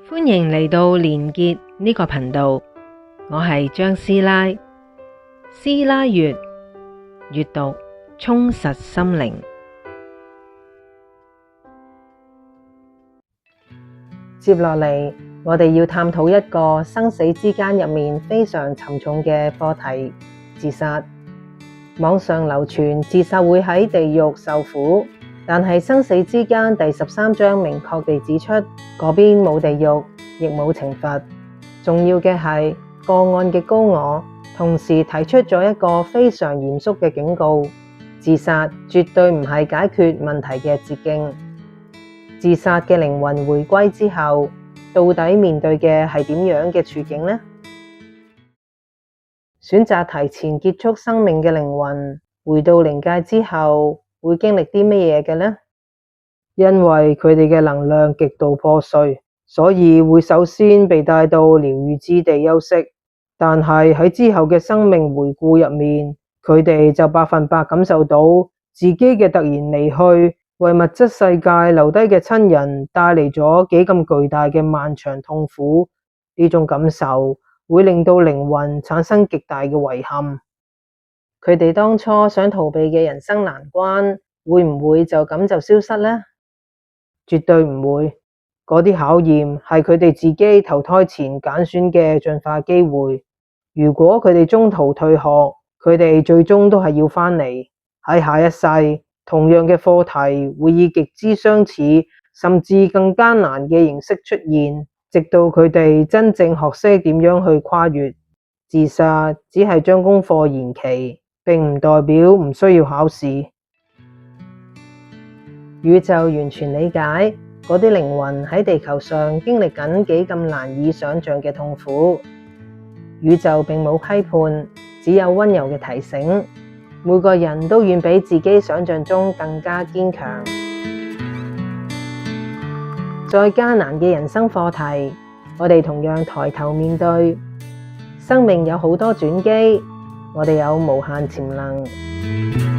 歡迎嚟到連結呢個頻道，我係張師奶。師奶閱閱讀充實心靈。接落嚟，我哋要探討一個生死之間入面非常沉重嘅課題——自殺。網上流傳自殺會喺地獄受苦，但係生死之間第13章明確地指出，嗰邊冇地獄，亦冇懲罰。重要嘅係個案嘅高我同時提出咗一個非常嚴肅嘅警告：自殺絕對唔係解決問題嘅捷徑。自殺嘅靈魂回歸之後，到底面對嘅係點樣嘅處境呢？選擇提前結束生命嘅靈魂，回到靈界之後，會經歷啲乜嘢嘅呢？因為佢哋嘅能量極度破碎，所以會首先被帶到療愈之地休息。但係喺之後嘅生命回顧入面，佢哋就100%感受到自己嘅突然離去，為物質世界留低嘅親人帶嚟咗幾咁巨大嘅漫長痛苦。呢種感受會令到靈魂產生極大嘅遺憾。佢哋當初想逃避嘅人生難關，會唔會就咁就消失呢？絕對唔會。嗰啲考驗係佢哋自己投胎前揀選嘅進化機會。如果佢哋中途退學，佢哋最終都係要返嚟。喺下一世，同樣嘅課題會以極之相似，甚至更艱難嘅形式出現，直到佢哋真正學識點樣去跨越。自殺只係將功課延期，並唔代表唔需要考試。宇宙完全理解嗰啲靈魂喺地球上經歷緊幾咁難以想象嘅痛苦。宇宙並冇批判，只有溫柔嘅提醒。每個人都遠比自己想象中更加堅強。再艱難嘅人生課題，我哋同樣抬頭面對。生命有好多轉機，我哋有無限潛能。